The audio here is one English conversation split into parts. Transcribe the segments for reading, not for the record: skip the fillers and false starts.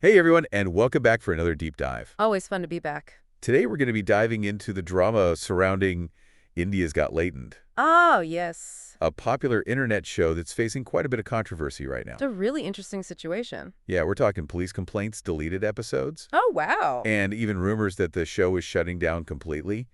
Hey everyone, and welcome back for another deep dive. Always fun to be back. Today we're going to be diving into the drama surrounding India's Got Latent, Oh, yes. a popular internet show that's facing quite a bit of controversy right now. It's a really interesting situation. Yeah, we're talking police complaints, deleted episodes, Oh, wow. and even rumors that the show is shutting down completely.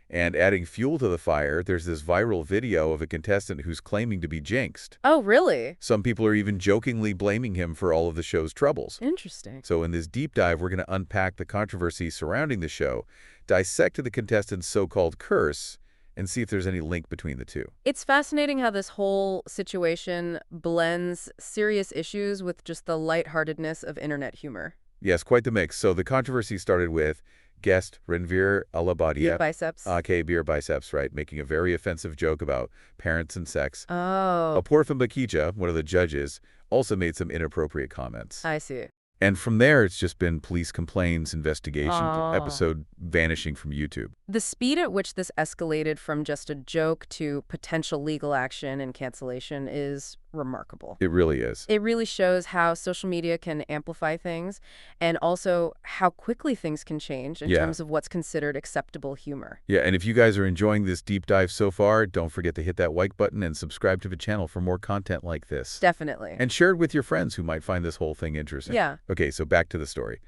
And adding fuel to the fire, there's this viral video of a contestant who's claiming to be jinxed. Oh, really? Some people are even jokingly blaming him for all of the show's troubles. Interesting. So in this deep dive, we're going to unpack the controversy surrounding the show, dissect the contestant's so-called curse, and see if there's any link between the two. It's fascinating how this whole situation blends serious issues with just the lightheartedness of internet humor. Yes, quite the mix. So the controversy started with guest Ranveer Allahbadia, Biceps. beer biceps, right, making a very offensive joke about parents and sex. Oh, Apoorva Bakija, one of the judges, also made some inappropriate comments. I see. And from there, it's just been police complaints, investigation, Oh. episode vanishing from YouTube. The speed at which this escalated from just a joke to potential legal action and cancellation is remarkable. It really is. It really shows how social media can amplify things and also how quickly things can change in terms of what's considered acceptable humor. Yeah, and if you guys are enjoying this deep dive so far, don't forget to hit that like button and subscribe to the channel for more content like this. Definitely. And share it with your friends who might find this whole thing interesting. Yeah. Okay, so back to the story.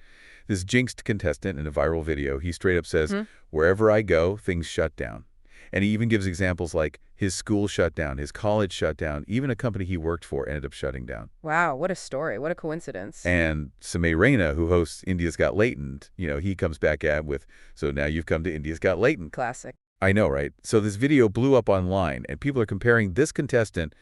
This jinxed contestant in a viral video, he straight up says, wherever I go, things shut down. And he even gives examples like his school shut down, his college shut down, even a company he worked for ended up shutting down. Wow, what a story. What a coincidence. And Samay Raina, who hosts India's Got Latent, he comes back at with, so now you've come to India's Got Latent. Classic. I know, right? So this video blew up online, and people are comparing this contestant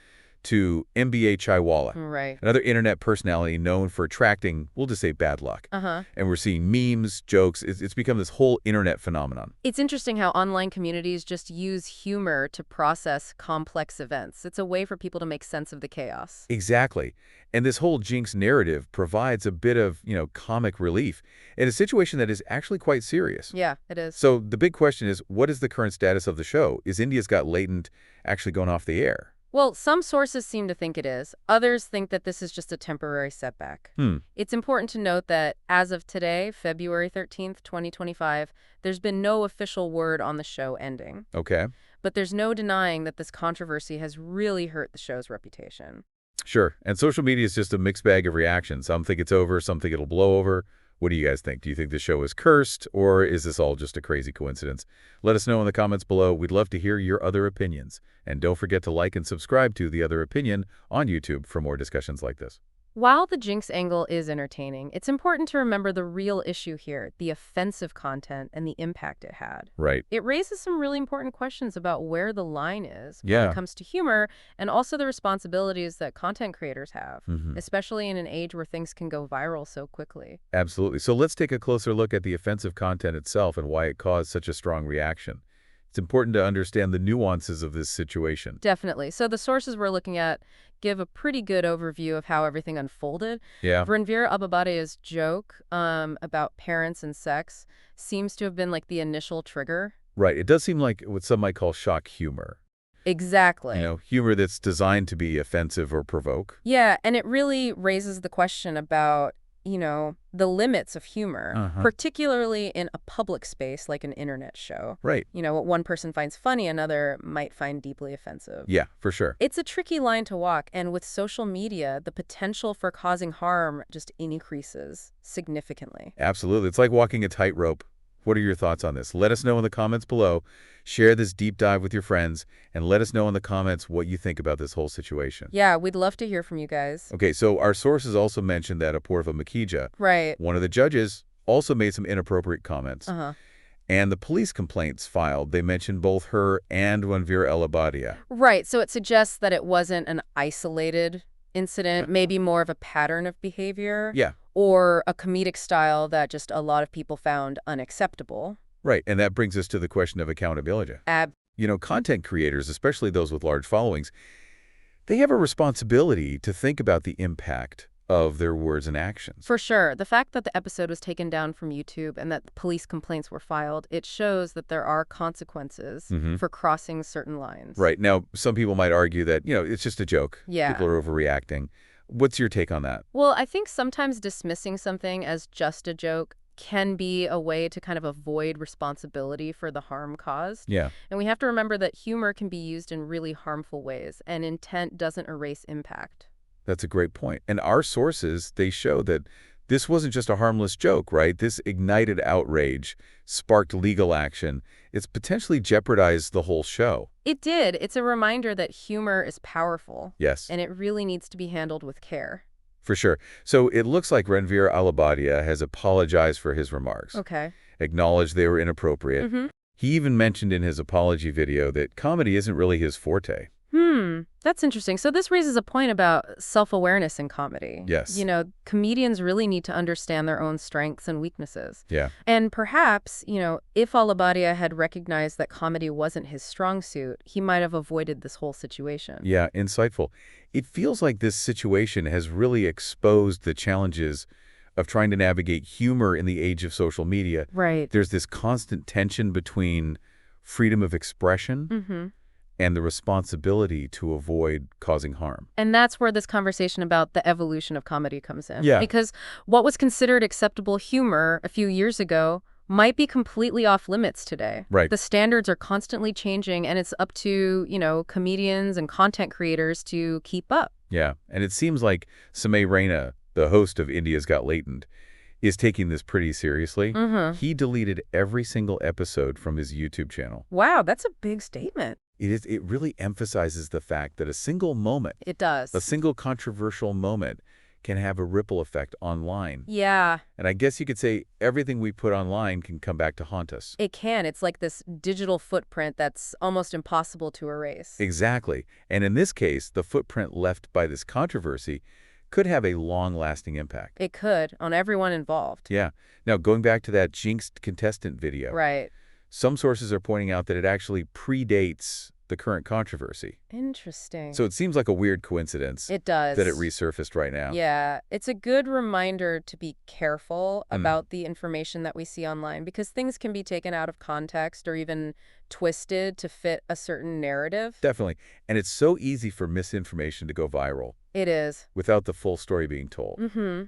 to MBA Chaiwala, Right. another internet personality known for attracting, we'll just say, bad luck. And we're seeing memes, jokes. It's become this whole internet phenomenon. It's interesting how online communities just use humor to process complex events. It's a way for people to make sense of the chaos. Exactly. And this whole jinx narrative provides a bit of, comic relief in a situation that is actually quite serious. Yeah, it is. So the big question is, what is the current status of the show? Is India's Got Latent actually going off the air? Well, some sources seem to think it is. Others think that this is just a temporary setback. It's important to note that as of today, February 13th, 2025, there's been no official word on the show ending. Okay. But there's no denying that this controversy has really hurt the show's reputation. Sure. And social media is just a mixed bag of reactions. Some think it's over, some think it'll blow over. What do you guys think? Do you think the show is cursed, or is this all just a crazy coincidence? Let us know in the comments below. We'd love to hear your other opinions. And don't forget to like and subscribe to The Other Opinion on YouTube for more discussions like this. While the jinx angle is entertaining, it's important to remember the real issue here, the offensive content and the impact it had. Right. It raises some really important questions about where the line is when Yeah. it comes to humor and also the responsibilities that content creators have, especially in an age where things can go viral so quickly. Absolutely. So let's take a closer look at the offensive content itself and why it caused such a strong reaction. It's important to understand the nuances of this situation. Definitely. So the sources we're looking at give a pretty good overview of how everything unfolded. Yeah. Ranveer Allahbadia's joke about parents and sex seems to have been like the initial trigger. Right. It does seem like what some might call shock humor. Exactly. Humor that's designed to be offensive or provoke. Yeah, and it really raises the question about, the limits of humor, particularly in a public space like an internet show. Right. What one person finds funny, another might find deeply offensive. Yeah, for sure. It's a tricky line to walk, and with social media, the potential for causing harm just increases significantly. Absolutely. It's like walking a tightrope. What are your thoughts on this? Let us know in the comments below. Share this deep dive with your friends, and let us know in the comments what you think about this whole situation. Yeah, we'd love to hear from you guys. Okay, so our sources also mentioned that Apoorva Bakija, Right. one of the judges, also made some inappropriate comments. And the police complaints filed, they mentioned both her and Ranveer Allahbadia. Right, so it suggests that it wasn't an isolated incident, maybe more of a pattern of behavior. Yeah. Or a comedic style that just a lot of people found unacceptable. Right, and that brings us to the question of accountability. Content creators, especially those with large followings, they have a responsibility to think about the impact of their words and actions. For sure. The fact that the episode was taken down from YouTube and that police complaints were filed, it shows that there are consequences for crossing certain lines. Right. Now, some people might argue that, it's just a joke. Yeah. People are overreacting. What's your take on that? Well, I think sometimes dismissing something as just a joke can be a way to kind of avoid responsibility for the harm caused. Yeah. And we have to remember that humor can be used in really harmful ways, and intent doesn't erase impact. That's a great point. And our sources, they show that this wasn't just a harmless joke, right? This ignited outrage, sparked legal action. It's potentially jeopardized the whole show. It did. It's a reminder that humor is powerful. Yes. And it really needs to be handled with care. For sure. So it looks like Ranveer Allahbadia has apologized for his remarks. Okay. Acknowledged they were inappropriate. Mm-hmm. He even mentioned in his apology video that comedy isn't really his forte. That's interesting. So this raises a point about self-awareness in comedy. Yes. You know, comedians really need to understand their own strengths and weaknesses. Yeah. And perhaps, if Allabadia had recognized that comedy wasn't his strong suit, he might have avoided this whole situation. Yeah, insightful. It feels like this situation has really exposed the challenges of trying to navigate humor in the age of social media. Right. There's this constant tension between freedom of expression and the responsibility to avoid causing harm. And that's where this conversation about the evolution of comedy comes in. Yeah. Because what was considered acceptable humor a few years ago might be completely off limits today. Right. The standards are constantly changing, and it's up to, comedians and content creators to keep up. Yeah, and it seems like Samay Raina, the host of India's Got Latent, is taking this pretty seriously. He deleted every single episode from his YouTube channel. Wow, that's a big statement. It really emphasizes the fact that a single moment, It does. a single controversial moment, can have a ripple effect online. Yeah, And I guess you could say everything we put online can come back to haunt us. it can. It's like this digital footprint that's almost impossible to erase. Exactly. And in this case, the footprint left by this controversy could have a long-lasting impact. It could, on everyone involved. Yeah. Now, going back to that jinxed contestant video. Right. Some sources are pointing out that it actually predates the current controversy. Interesting. So it seems like a weird coincidence It does. that it resurfaced right now. Yeah, it's a good reminder to be careful about the information that we see online, because things can be taken out of context or even twisted to fit a certain narrative. Definitely. And it's so easy for misinformation to go viral It is. without the full story being told.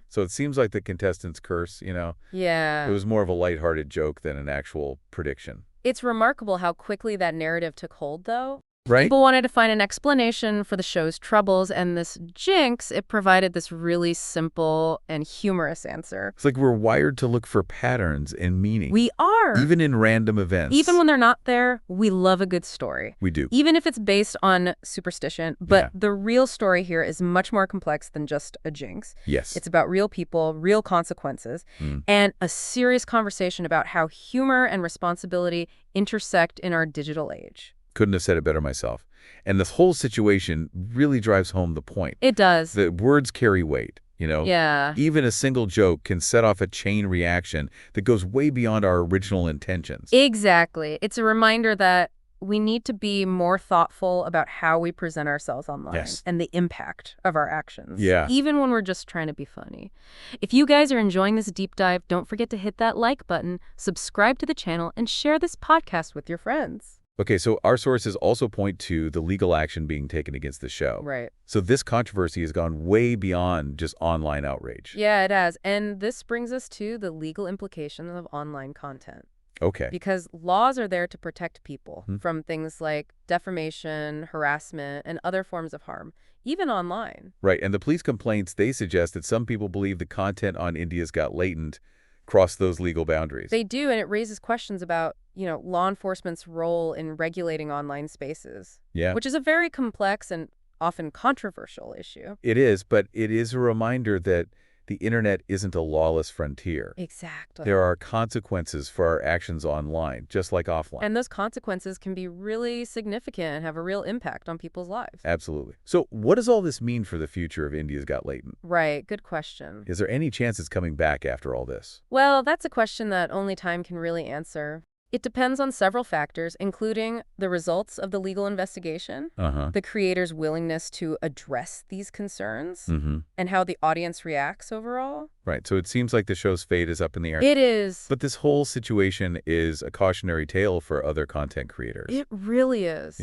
So it seems like the contestant's curse, Yeah. it was more of a lighthearted joke than an actual prediction. It's remarkable how quickly that narrative took hold, though. Right? People wanted to find an explanation for the show's troubles, and this jinx, it provided this really simple and humorous answer. It's like we're wired to look for patterns and meaning. We are. Even in random events. Even when they're not there, we love a good story. We do. Even if it's based on superstition. But Yeah. the real story here is much more complex than just a jinx. Yes. It's about real people, real consequences, and a serious conversation about how humor and responsibility intersect in our digital age. Couldn't have said it better myself. And this whole situation really drives home the point. It does. The words carry weight, Yeah. Even a single joke can set off a chain reaction that goes way beyond our original intentions. Exactly. It's a reminder that we need to be more thoughtful about how we present ourselves online. Yes. And the impact of our actions. Yeah. Even when we're just trying to be funny. If you guys are enjoying this deep dive, don't forget to hit that like button, subscribe to the channel, and share this podcast with your friends. Okay, so our sources also point to the legal action being taken against the show. Right. So this controversy has gone way beyond just online outrage. Yeah, it has. And this brings us to the legal implications of online content. Okay. Because laws are there to protect people from things like defamation, harassment, and other forms of harm, even online. Right, and the police complaints, they suggest that some people believe the content on India's Got Latent crossed those legal boundaries. They do, and it raises questions about, law enforcement's role in regulating online spaces. Yeah. Which is a very complex and often controversial issue. It is, but it is a reminder that the internet isn't a lawless frontier. Exactly. There are consequences for our actions online, just like offline. And those consequences can be really significant and have a real impact on people's lives. Absolutely. So what does all this mean for the future of India's Got Latent? Right. Good question. Is there any chance it's coming back after all this? Well, that's a question that only time can really answer. It depends on several factors, including the results of the legal investigation, the creator's willingness to address these concerns, and how the audience reacts overall. Right, so it seems like the show's fate is up in the air. It is. But this whole situation is a cautionary tale for other content creators. It really is.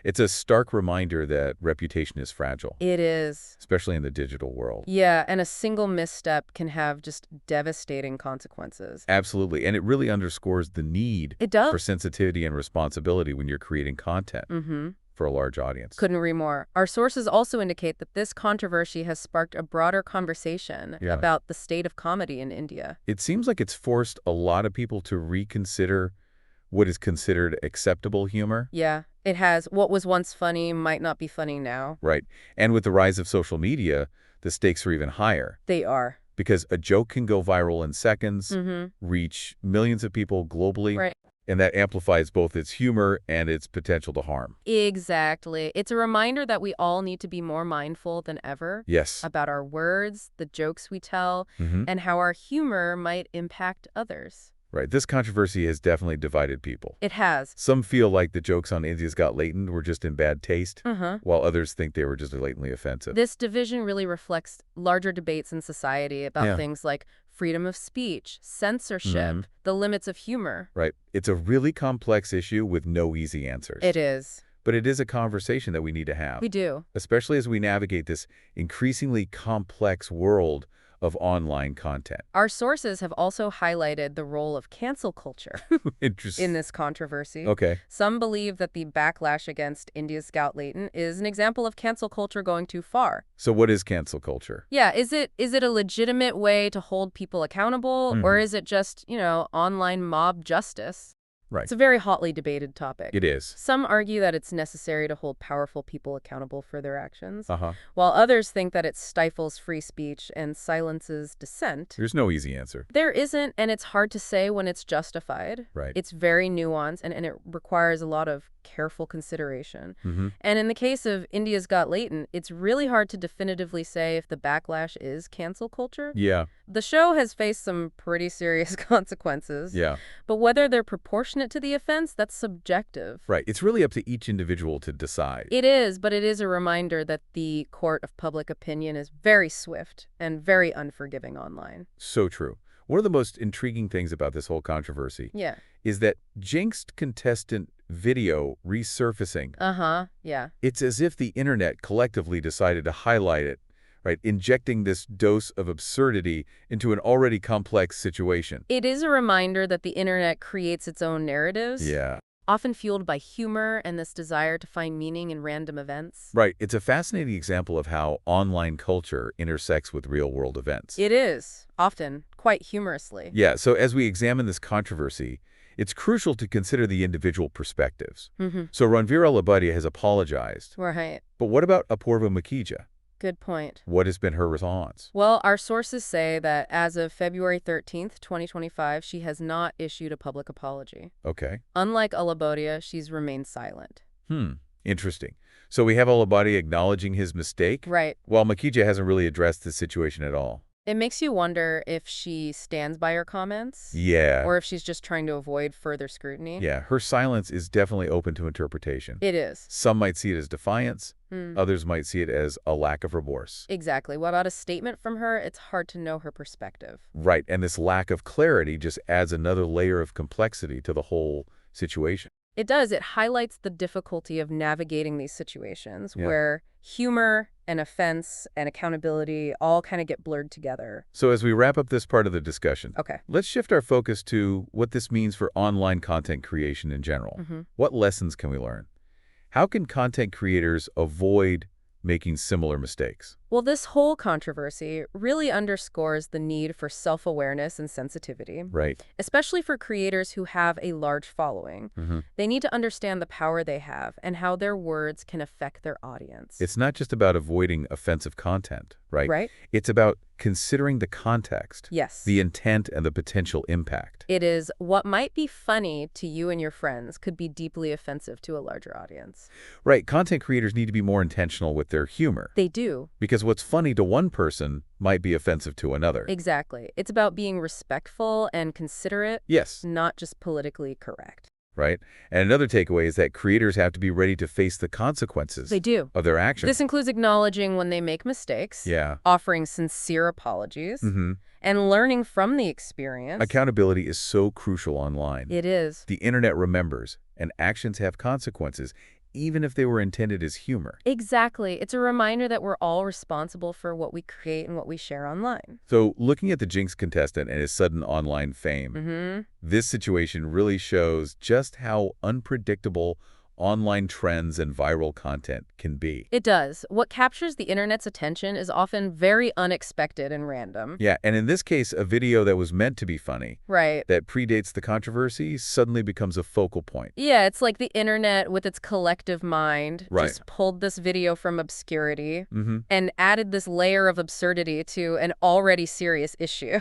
It's a stark reminder that reputation is fragile. It is. Especially in the digital world. Yeah, and a single misstep can have just devastating consequences. Absolutely, and it really underscores the need for sensitivity and responsibility when you're creating content. For a large audience. Couldn't agree more. Our sources also indicate that this controversy has sparked a broader conversation about the state of comedy in India. It seems like it's forced a lot of people to reconsider what is considered acceptable humor. Yeah, it has. What was once funny might not be funny now. Right. And with the rise of social media, the stakes are even higher. They are. Because a joke can go viral in seconds, reach millions of people globally. Right. And that amplifies both its humor and its potential to harm. Exactly. It's a reminder that we all need to be more mindful than ever about our words, the jokes we tell, and how our humor might impact others. Right. This controversy has definitely divided people. It has. Some feel like the jokes on India's Got Latent were just in bad taste, while others think they were just blatantly offensive. This division really reflects larger debates in society about things like freedom of speech, censorship, the limits of humor. Right. It's a really complex issue with no easy answers. It is. But it is a conversation that we need to have. We do. Especially as we navigate this increasingly complex world of online content. Our sources have also highlighted the role of cancel culture in this controversy. Okay. Some believe that the backlash against India's Got Latent is an example of cancel culture going too far. So what is cancel culture? Yeah, is it a legitimate way to hold people accountable, or is it just, online mob justice? Right. It's a very hotly debated topic. It is. Some argue that it's necessary to hold powerful people accountable for their actions, while others think that it stifles free speech and silences dissent. There's no easy answer. There isn't, and it's hard to say when it's justified. Right. It's very nuanced, and it requires a lot of careful consideration. And in the case of India's Got Latent, it's really hard to definitively say if the backlash is cancel culture. Yeah. The show has faced some pretty serious consequences. Yeah. But whether they're proportionate to the offense, that's subjective. Right. It's really up to each individual to decide. It is, but it is a reminder that the court of public opinion is very swift and very unforgiving online. So true. One of the most intriguing things about this whole controversy is that jinxed contestant video resurfacing. Yeah. It's as if the internet collectively decided to highlight it, right? Injecting this dose of absurdity into an already complex situation. It is a reminder that the internet creates its own narratives. Yeah. Often fueled by humor and this desire to find meaning in random events. Right. It's a fascinating example of how online culture intersects with real-world events. It is, often, quite humorously. Yeah, so as we examine this controversy, it's crucial to consider the individual perspectives. So Ranveer Allahbadia has apologized. Right. But what about Apurva Makhija? Good point. What has been her response? Well, our sources say that as of February 13th, 2025, she has not issued a public apology. Okay. Unlike Allahbadia, she's remained silent. Interesting. So we have Allahbadia acknowledging his mistake? Right. While Makhija hasn't really addressed the situation at all. It makes you wonder if she stands by her comments. Yeah. Or if she's just trying to avoid further scrutiny. Yeah, her silence is definitely open to interpretation. It is. Some might see it as defiance. Others might see it as a lack of remorse. Exactly. Without a statement from her, it's hard to know her perspective. Right, and this lack of clarity just adds another layer of complexity to the whole situation. It does. It highlights the difficulty of navigating these situations where humor and offense and accountability all kind of get blurred together. So as we wrap up this part of the discussion, okay, let's shift our focus to what this means for online content creation in general. What lessons can we learn? How can content creators avoid making similar mistakes? Well, this whole controversy really underscores the need for self-awareness and sensitivity. Right. Especially for creators who have a large following. They need to understand the power they have and how their words can affect their audience. It's not just about avoiding offensive content, right? Right. It's about considering the context, yes, the intent, and the potential impact. It is what might be funny to you and your friends could be deeply offensive to a larger audience. Right. Content creators need to be more intentional with their humor. They do. Because what's funny to one person might be offensive to another. Exactly. It's about being respectful and considerate. Yes. Not just politically correct. right? And another takeaway is that creators have to be ready to face the consequences They do. of their actions. This includes acknowledging when they make mistakes, Yeah. offering sincere apologies, and learning from the experience. Accountability is so crucial online. It is. The internet remembers, and actions have consequences, even if they were intended as humor. Exactly. It's a reminder that we're all responsible for what we create and what we share online. So, looking at the jinxed contestant and his sudden online fame, this situation really shows just how unpredictable online trends and viral content can be. It does. What captures the internet's attention is often very unexpected and random. Yeah, and in this case, a video that was meant to be funny, Right. that predates the controversy, suddenly becomes a focal point. Yeah, it's like the internet with its collective mind just pulled this video from obscurity and added this layer of absurdity to an already serious issue.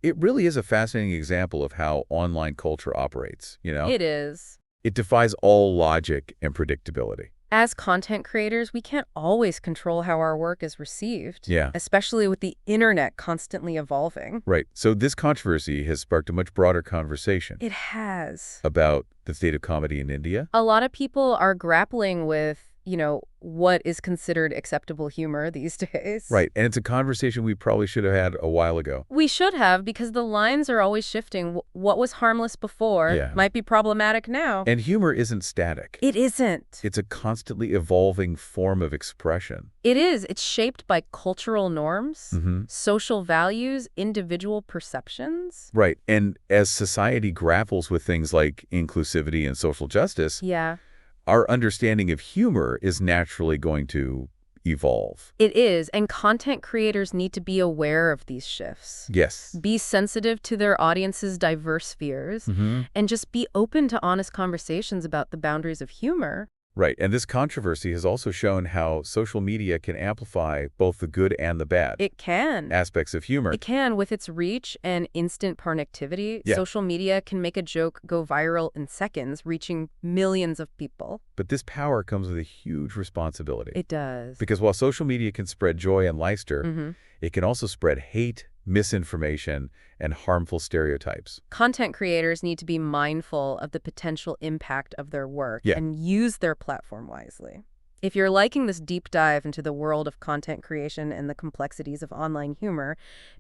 It really is a fascinating example of how online culture operates, you know? It is. It defies all logic and predictability. As content creators, we can't always control how our work is received. Yeah. Especially with the internet constantly evolving. Right. So this controversy has sparked a much broader conversation. It has. About the state of comedy in India. A lot of people are grappling with, what is considered acceptable humor these days. Right. And it's a conversation we probably should have had a while ago. We should have, because the lines are always shifting. What was harmless before might be problematic now. And humor isn't static. It isn't. It's a constantly evolving form of expression. It is. It's shaped by cultural norms, social values, individual perceptions. Right. And as society grapples with things like inclusivity and social justice, our understanding of humor is naturally going to evolve. It is, and content creators need to be aware of these shifts. Yes. Be sensitive to their audience's diverse fears, and just be open to honest conversations about the boundaries of humor. Right, and this controversy has also shown how social media can amplify both the good and the bad. It can. Aspects of humor. It can. With its reach and instant connectivity, social media can make a joke go viral in seconds, reaching millions of people. But this power comes with a huge responsibility. It does. Because while social media can spread joy and laughter, it can also spread hate, misinformation, and harmful stereotypes. Content creators need to be mindful of the potential impact of their work and use their platform wisely. If you're liking this deep dive into the world of content creation and the complexities of online humor,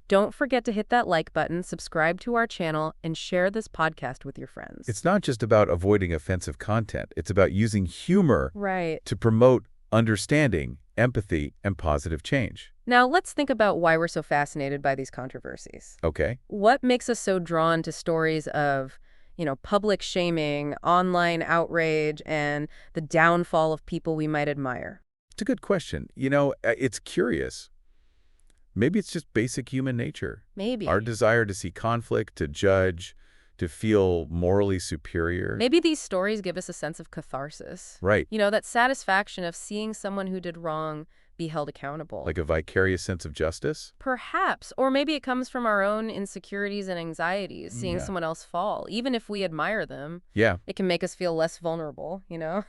don't forget to hit that like button, subscribe to our channel, and share this podcast with your friends. It's not just about avoiding offensive content. It's about using humor to promote understanding, empathy, and positive change. Now, let's think about why we're so fascinated by these controversies. Okay. What makes us so drawn to stories of, public shaming, online outrage, and the downfall of people we might admire? It's a good question. It's curious. Maybe it's just basic human nature. Maybe. Our desire to see conflict, to judge, to feel morally superior. Maybe these stories give us a sense of catharsis. Right. That satisfaction of seeing someone who did wrong be held accountable. Like a vicarious sense of justice? Perhaps. Or maybe it comes from our own insecurities and anxieties, seeing someone else fall. Even if we admire them, it can make us feel less vulnerable,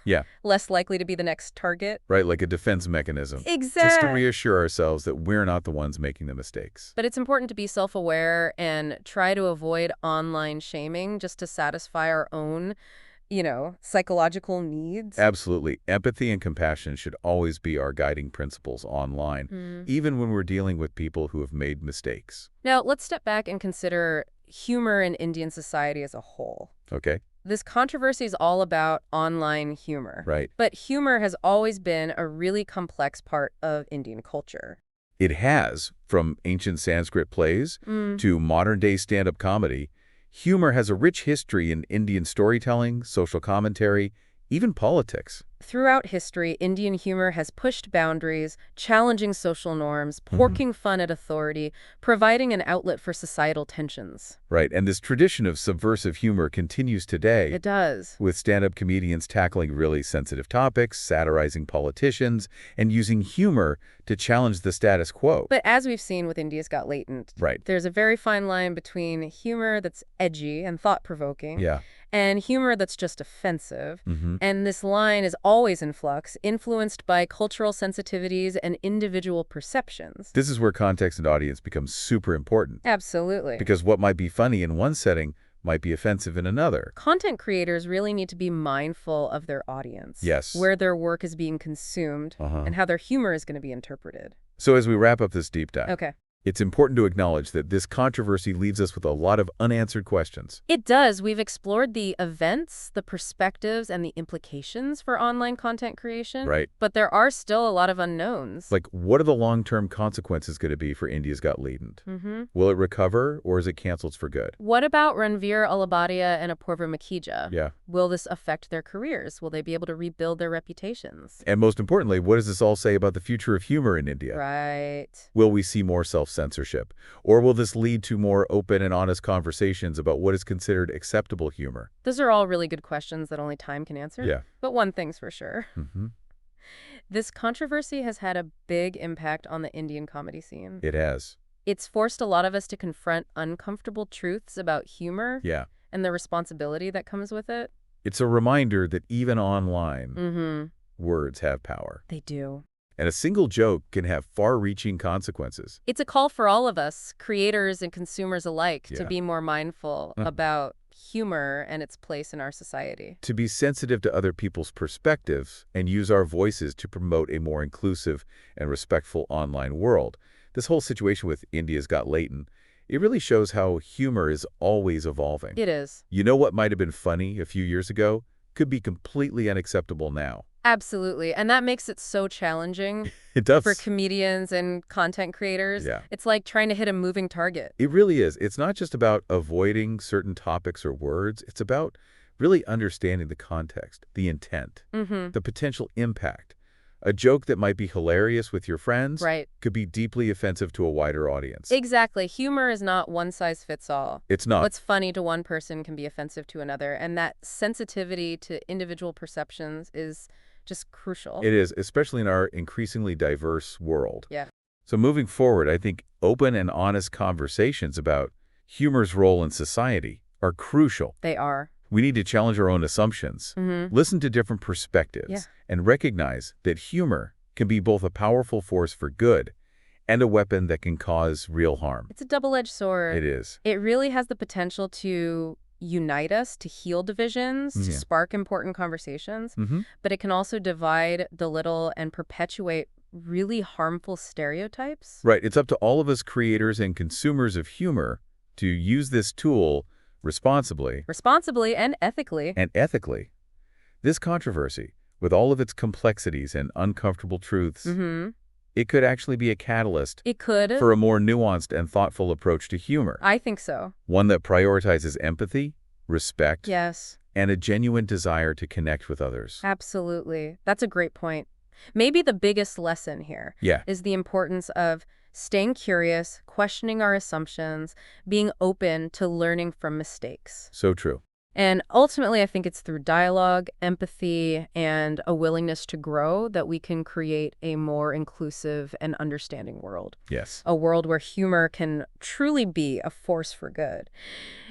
Yeah. Less likely to be the next target. Right, like a defense mechanism. Exactly. Just to reassure ourselves that we're not the ones making the mistakes. But it's important to be self-aware and try to avoid online shaming just to satisfy our own psychological needs. Absolutely. Empathy and compassion should always be our guiding principles online, even when we're dealing with people who have made mistakes. Now, let's step back and consider humor in Indian society as a whole. Okay. This controversy is all about online humor. Right. But humor has always been a really complex part of Indian culture. It has, from ancient Sanskrit plays to modern-day stand-up comedy. Humor has a rich history in Indian storytelling, social commentary, even politics. Throughout history, Indian humor has pushed boundaries, challenging social norms, poking fun at authority, providing an outlet for societal tensions. Right, and this tradition of subversive humor continues today. It does. With stand-up comedians tackling really sensitive topics, satirizing politicians, and using humor to challenge the status quo. But as we've seen with India's Got Latent, there's a very fine line between humor that's edgy and thought-provoking and humor that's just offensive. And this line is always in flux, influenced by cultural sensitivities and individual perceptions. This is where context and audience become super important. Absolutely. Because what might be funny in one setting might be offensive in another. Content creators really need to be mindful of their audience. Yes. Where their work is being consumed and how their humor is going to be interpreted. So as we wrap up this deep dive, Okay. it's important to acknowledge that this controversy leaves us with a lot of unanswered questions. It does. We've explored the events, the perspectives, and the implications for online content creation. Right. But there are still a lot of unknowns. Like, what are the long-term consequences going to be for India's Got Latent? Will it recover, or is it canceled for good? What about Ranveer Allahbadia and Apurva Makhija? Yeah. Will this affect their careers? Will they be able to rebuild their reputations? And most importantly, what does this all say about the future of humor in India? Right. Will we see more self-censorship? Or will this lead to more open and honest conversations about what is considered acceptable humor? Those are all really good questions that only time can answer. Yeah. But one thing's for sure. This controversy has had a big impact on the Indian comedy scene. It has. It's forced a lot of us to confront uncomfortable truths about humor Yeah. and the responsibility that comes with it. It's a reminder that even online, words have power. They do. And a single joke can have far-reaching consequences. It's a call for all of us, creators and consumers alike, to Yeah. be more mindful about humor and its place in our society. To be sensitive to other people's perspectives and use our voices to promote a more inclusive and respectful online world. This whole situation with India's Got Latent, it really shows how humor is always evolving. It is. You know what might have been funny a few years ago could be completely unacceptable now. Absolutely. And that makes it so challenging It does. for comedians and content creators. Yeah. It's like trying to hit a moving target. It really is. It's not just about avoiding certain topics or words. It's about really understanding the context, the intent, the potential impact. A joke that might be hilarious with your friends could be deeply offensive to a wider audience. Exactly. Humor is not one size fits all. It's not. What's funny to one person can be offensive to another, and that sensitivity to individual perceptions is just crucial. It is, especially in our increasingly diverse world. Yeah. So moving forward, I think open and honest conversations about humor's role in society are crucial. They are. We need to challenge our own assumptions, listen to different perspectives, and recognize that humor can be both a powerful force for good and a weapon that can cause real harm. It's a double-edged sword. It is. It really has the potential to unite us, to heal divisions, to spark important conversations, but it can also divide, belittle, and perpetuate really harmful stereotypes. Right. It's up to all of us creators and consumers of humor to use this tool responsibly and ethically. This controversy, with all of its complexities and uncomfortable truths, it could actually be a catalyst for a more nuanced and thoughtful approach to humor. I think so. One that prioritizes empathy, respect, Yes. and a genuine desire to connect with others. Absolutely. That's a great point. Maybe the biggest lesson here is the importance of staying curious, questioning our assumptions, being open to learning from mistakes. So true. And ultimately, I think it's through dialogue, empathy, and a willingness to grow that we can create a more inclusive and understanding world. Yes. A world where humor can truly be a force for good.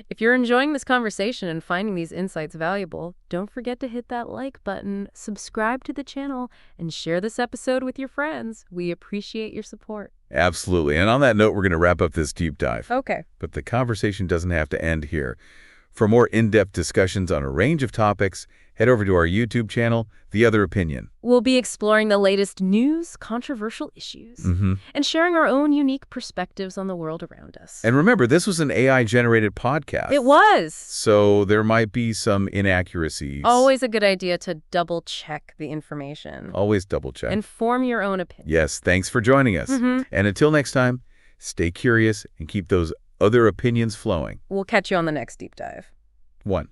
If you're enjoying this conversation and finding these insights valuable, don't forget to hit that like button, subscribe to the channel, and share this episode with your friends. We appreciate your support. Absolutely. And on that note, we're going to wrap up this deep dive. Okay. But the conversation doesn't have to end here. For more in-depth discussions on a range of topics, head over to our YouTube channel, The Other Opinion. We'll be exploring the latest news, controversial issues, and sharing our own unique perspectives on the world around us. And remember, this was an AI-generated podcast. It was. So there might be some inaccuracies. Always a good idea to double-check the information. Always double-check. And form your own opinion. Yes, thanks for joining us. And until next time, stay curious and keep those other opinions flowing. We'll catch you on the next deep dive. 1.